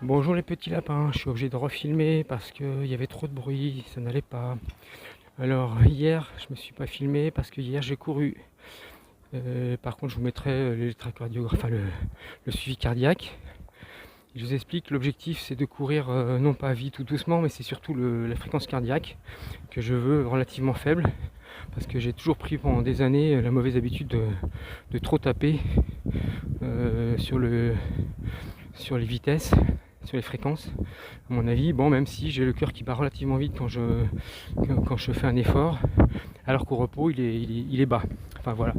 Bonjour les petits lapins, je suis obligé de refilmer parce qu'il y avait trop de bruit, ça n'allait pas. Alors hier, je me suis pas filmé parce que hier j'ai couru. Par contre, je vous mettrai l'électrocardiogramme, enfin le suivi cardiaque. Je vous explique, l'objectif c'est de courir non pas vite ou doucement, mais c'est surtout la fréquence cardiaque que je veux relativement faible parce que j'ai toujours pris pendant des années la mauvaise habitude de trop taper sur les vitesses, sur les fréquences. À mon avis, bon, même si j'ai le cœur qui bat relativement vite quand je fais un effort, alors qu'au repos il est bas. Enfin voilà.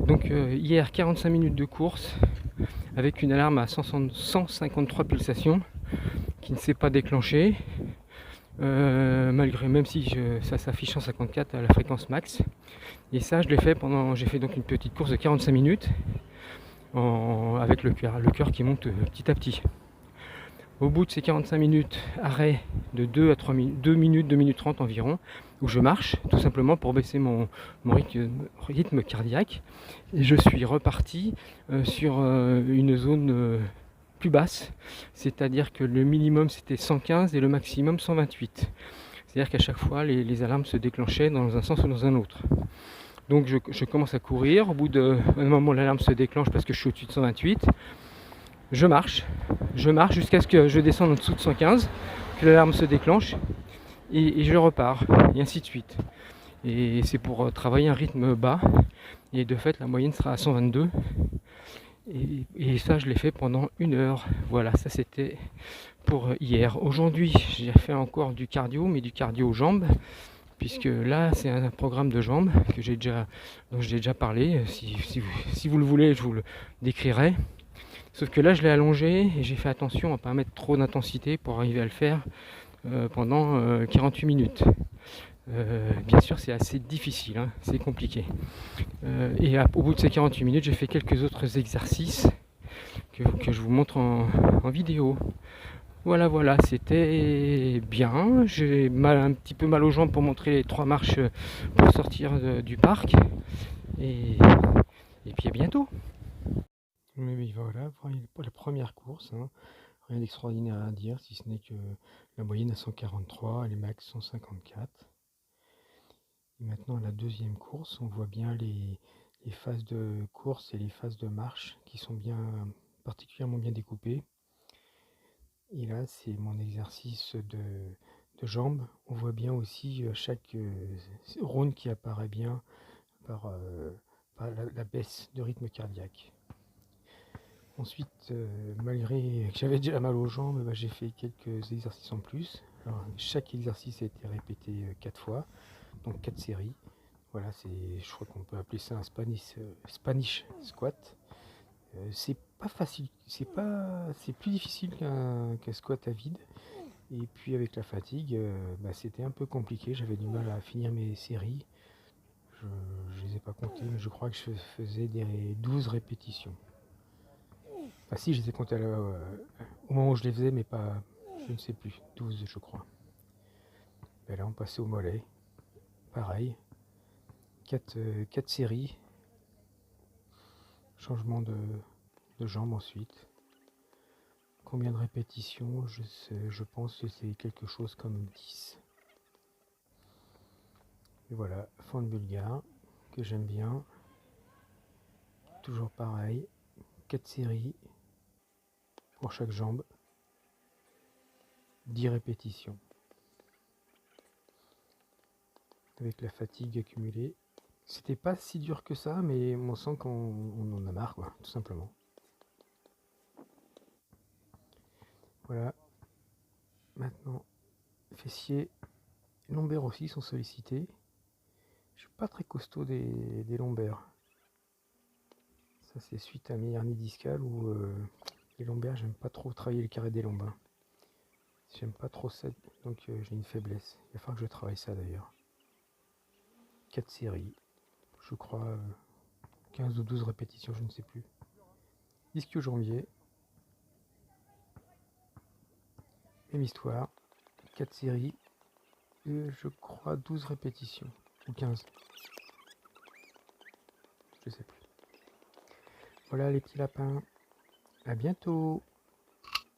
Donc hier 45 minutes de course avec une alarme à 153 pulsations qui ne s'est pas déclenchée, malgré, même si ça s'affiche 154 à la fréquence max. Et ça je l'ai fait j'ai fait donc une petite course de 45 minutes avec le cœur qui monte petit à petit. Au bout de ces 45 minutes, arrêt de 2 à 3 minutes, 2 minutes, 2 minutes 30 environ, où je marche tout simplement pour baisser mon rythme cardiaque. Et je suis reparti sur une zone plus basse, c'est-à-dire que le minimum c'était 115 et le maximum 128. C'est-à-dire qu'à chaque fois les alarmes se déclenchaient dans un sens ou dans un autre. Donc je commence à courir, au bout d'un moment l'alarme se déclenche parce que je suis au-dessus de 128. Je marche jusqu'à ce que je descende en dessous de 115, que l'alarme se déclenche et je repars, et ainsi de suite. Et c'est pour travailler un rythme bas, et de fait la moyenne sera à 122. Et ça je l'ai fait pendant 1 heure. Voilà, ça c'était pour hier. Aujourd'hui j'ai fait encore du cardio, mais du cardio aux jambes, puisque là c'est un programme de jambes dont j'ai déjà parlé. Si vous le voulez, je vous le décrirai. Sauf que là, je l'ai allongé et j'ai fait attention à ne pas mettre trop d'intensité pour arriver à le faire pendant 48 minutes. Bien sûr, c'est assez difficile, hein, c'est compliqué. Au bout de ces 48 minutes, j'ai fait quelques autres exercices que je vous montre en vidéo. Voilà, c'était bien. J'ai un petit peu mal aux jambes pour montrer les 3 marches pour sortir du parc. Et, et puis à bientôt. Mais voilà, pour la première course, hein. Rien d'extraordinaire à dire, si ce n'est que la moyenne à 143 et les max 154. Et maintenant, la deuxième course, on voit bien les phases de course et les phases de marche qui sont particulièrement bien découpées. Et là, c'est mon exercice de jambes. On voit bien aussi chaque round qui apparaît bien par, par la baisse de rythme cardiaque. Ensuite, malgré que j'avais déjà mal aux jambes, j'ai fait quelques exercices en plus. Alors, chaque exercice a été répété 4 fois, donc 4 séries. Voilà, je crois qu'on peut appeler ça un Spanish squat. C'est pas facile, c'est plus difficile qu'un squat à vide. Et puis avec la fatigue, c'était un peu compliqué. J'avais du mal à finir mes séries. Je ne les ai pas comptées, mais je crois que je faisais des 12 répétitions. Enfin si, je les ai comptés au moment où je les faisais, mais pas, je ne sais plus, 12 je crois. Et là on passait au mollet, pareil, 4 séries, changement de jambe ensuite. Combien de répétitions? Je pense que c'est quelque chose comme 10. Et voilà, fente bulgare, que j'aime bien, toujours pareil, 4 séries pour chaque jambe, 10 répétitions. Avec la fatigue accumulée, c'était pas si dur que ça, mais on sent qu'on en a marre, quoi, tout simplement. Voilà. Maintenant, fessiers, lombaires aussi sont sollicités. Je suis pas très costaud des lombaires. Ça, c'est suite à mes hernies discales où les lombaires, j'aime pas trop travailler le carré des lombaires. J'aime pas trop ça, donc j'ai une faiblesse. Il va falloir que je travaille ça d'ailleurs. 4 séries, je crois 15 ou 12 répétitions, je ne sais plus. Ischio-jambier, même histoire, 4 séries, je crois 12 répétitions, ou 15. Je sais plus. Voilà les petits lapins, à bientôt.